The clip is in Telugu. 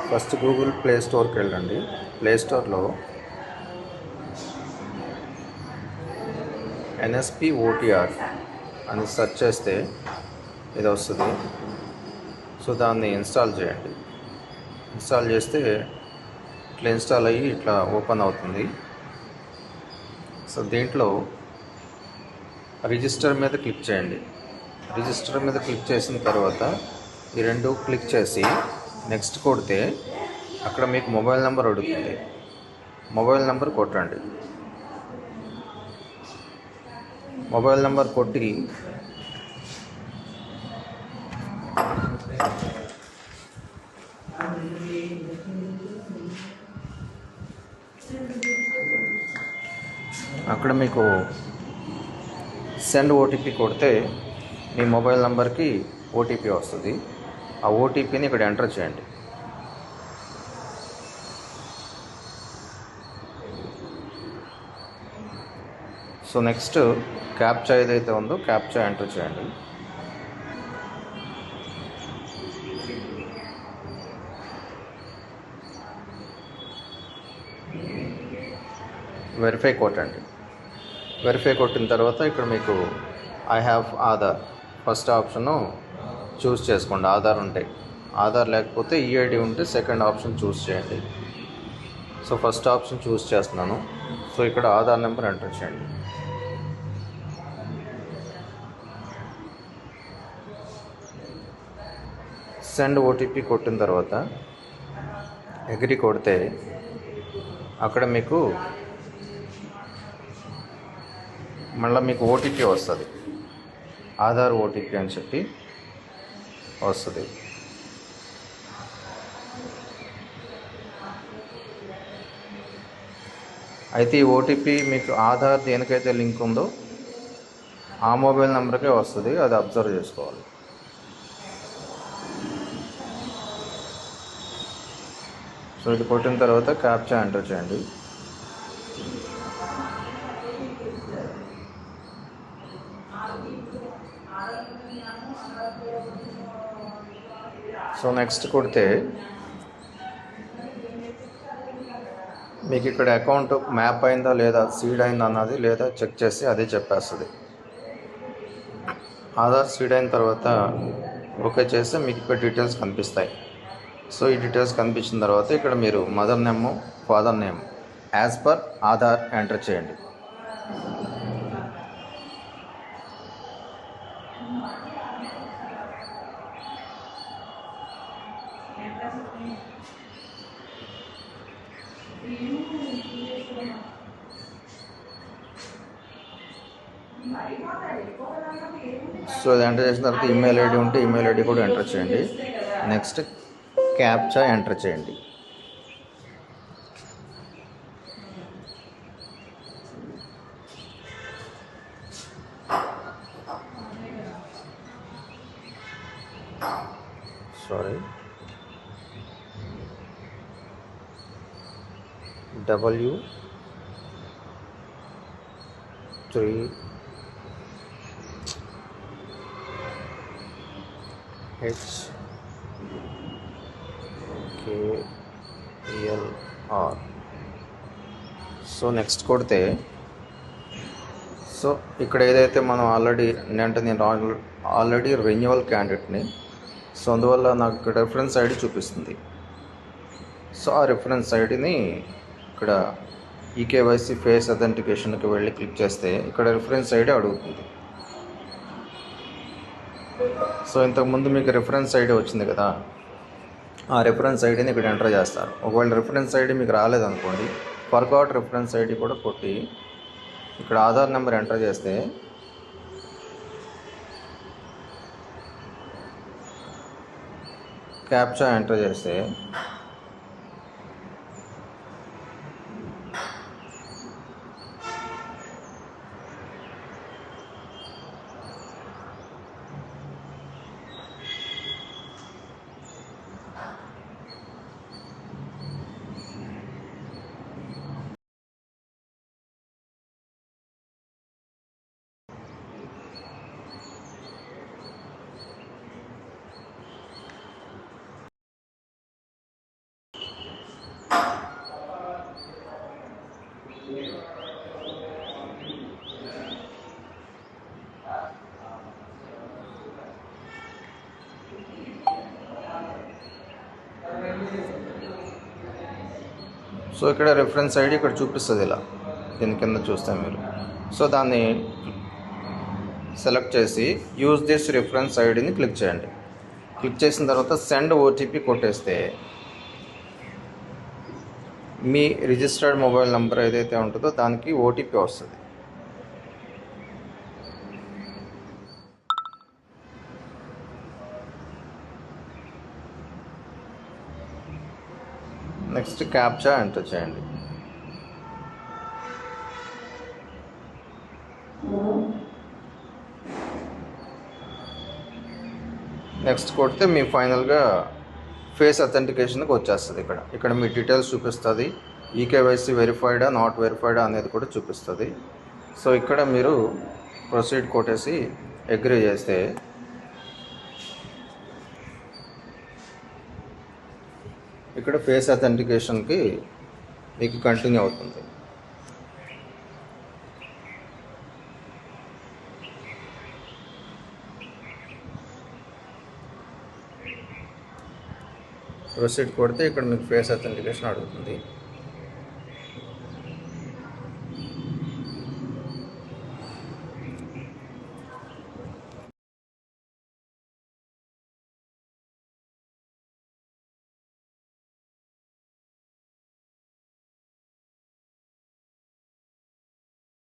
ఫస్ట్ గూగుల్ ప్లే స్టోర్కి వెళ్ళండి. ప్లే స్టోర్లో ఎన్ఎస్పి ఓటీఆర్ అని సెర్చ్ చేస్తే ఇది వస్తుంది. సో దాన్ని ఇన్స్టాల్ చేయండి. ఇన్స్టాల్ చేస్తే ఇట్లా ఇన్స్టాల్ అయ్యి ఇట్లా ఓపెన్ అవుతుంది. సో దీంట్లో రిజిస్టర్ మీద క్లిక్ చేయండి. రిజిస్టర్ మీద క్లిక్ చేసిన తర్వాత ఈ రెండు క్లిక్ చేసి నెక్స్ట్ కొడితే అక్కడ మీకు మొబైల్ నెంబర్ అడుగుతుంది. మొబైల్ నెంబర్ కొట్టండి. మొబైల్ నెంబర్ కొట్టి అక్కడ మీకు సెండ్ ఓటీపీ కొడితే మీ మొబైల్ నెంబర్కి ఓటీపీ వస్తుంది. ఆ ఓటీపీని ఇక్కడ ఎంటర్ చేయండి. సో నెక్స్ట్ క్యాప్చా ఏదైతే ఉందో క్యాప్చా ఎంటర్ చేయండి. వెరిఫై కొట్టండి. వెరిఫై కొట్టిన తర్వాత ఇక్కడ మీకు I have Aadhaar first option choose చేసుకోండి. ఆధార్ ఉంటే, ఆధార్ లేకపోతే ఈఐడి ఉంటే సెకండ్ ఆప్షన్ చూస్ చేయండి. సో ఫస్ట్ ఆప్షన్ చూస్ చేస్తున్నాను. సో ఇక్కడ ఆధార్ నెంబర్ ఎంటర్ చేయండి. సెండ్ ఓటీపీ కొట్టిన తర్వాత అగ్రీ కొడితే అక్కడ మీకు మళ్ళీ మీకు ఓటీపీ వస్తుంది. ఆధార్ ఓటీపీ అని చెప్పి వస్తుంది. అయితే ఈ ఓటీపీ మీకు ఆధార్ దేనికైతే లింక్ ఉందో ఆ మొబైల్ నెంబర్కే వస్తుంది. అది అబ్జర్వ్ చేసుకోవాలి. సో ఇది కొట్టిన తర్వాత క్యాప్చా ఎంటర్ చేయండి. సో నెక్స్ట్ కొడితే మీకు ఇక్కడ అకౌంట్ మ్యాప్ అయిందా లేదా, సీడ్ అయిందా అన్నది లేదా చెక్ చేసి అదే చెప్పేస్తుంది. ఆధార్ సీడ్ అయిన తర్వాత ఓకే చేస్తే మీకు ఇక్కడ డీటెయిల్స్ కనిపిస్తాయి. సో ఈ డీటెయిల్స్ కనిపించిన తర్వాత ఇక్కడ మీరు mother name, father name as per Aadhaar enter చేయండి. సో అది ఎంటర్ చేసిన తర్వాత ఈమెయిల్ ఐడి ఉంటే ఈమెయిల్ ఐడి కూడా ఎంటర్ చేయండి. నెక్స్ట్ క్యాప్చా ఎంటర్ చేయండి. Sorry W3HKLR. సో నెక్స్ట్ కొడితే సో ఇక్కడ ఏదైతే మనం నేను ఆల్రెడీ రెన్యువల్ క్యాండిడేట్ని. సో అందువల్ల నాకు ఇక్కడ రెఫరెన్స్ ఐడి చూపిస్తుంది. సో ఆ రెఫరెన్స్ ఐడిని ఇక్కడ ఈకేవైసీ ఫేస్ అథెంటికేషన్కి వెళ్ళి క్లిక్ చేస్తే ఇక్కడ రెఫరెన్స్ ఐడి అడుగుతుంది. సో ఇంతకుముందు మీకు రెఫరెన్స్ ఐడి వచ్చింది కదా, ఆ రెఫరెన్స్ ఐడిని ఇక్కడ ఎంటర్ చేస్తారు. ఒకవేళ రెఫరెన్స్ ఐడి మీకు రాలేదనుకోండి, ఫర్గాట్ రెఫరెన్స్ ఐడి కూడా కొట్టి ఇక్కడ ఆధార్ నెంబర్ ఎంటర్ చేస్తే క్యాప్చా ఎంటర్ చేస్తే సో ఇక్కడ రిఫరెన్స్ ఐడి ఇక్కడ చూపిస్తుంది ఇలా దీని కింద చూస్తే మీరు. సో దాన్ని సెలెక్ట్ చేసి యూజ్ దిస్ రిఫరెన్స్ ఐడిని క్లిక్ చేయండి. క్లిక్ చేసిన తర్వాత సెండ్ ఓటీపీ కొట్టేస్తే మీ రిజిస్టర్డ్ మొబైల్ నెంబర్ ఏదైతే ఉంటుందో దానికి ఓటీపీ వస్తుంది. నెక్స్ట్ క్యాప్చా ఎంటర్ చేయండి. నెక్స్ట్ కొడితే మీ ఫైనల్గా ఫేస్ అథెంటికేషన్కి వచ్చేస్తుంది. ఇక్కడ మీ డీటెయిల్స్ చూపిస్తుంది. ఈకేవైసీ వెరిఫైడా నాట్ వెరిఫైడా అనేది కూడా చూపిస్తుంది. సో ఇక్కడ మీరు ప్రొసీడ్ కొట్టేసి అగ్రీ చేస్తే ఇక్కడ ఫేస్ అథెంటికేషన్కి మీకు కంటిన్యూ అవుతుంది. ప్రొసీడ్ కొడితే ఇక్కడ మీకు ఫేస్ అథెంటికేషన్ అడుగుతుంది.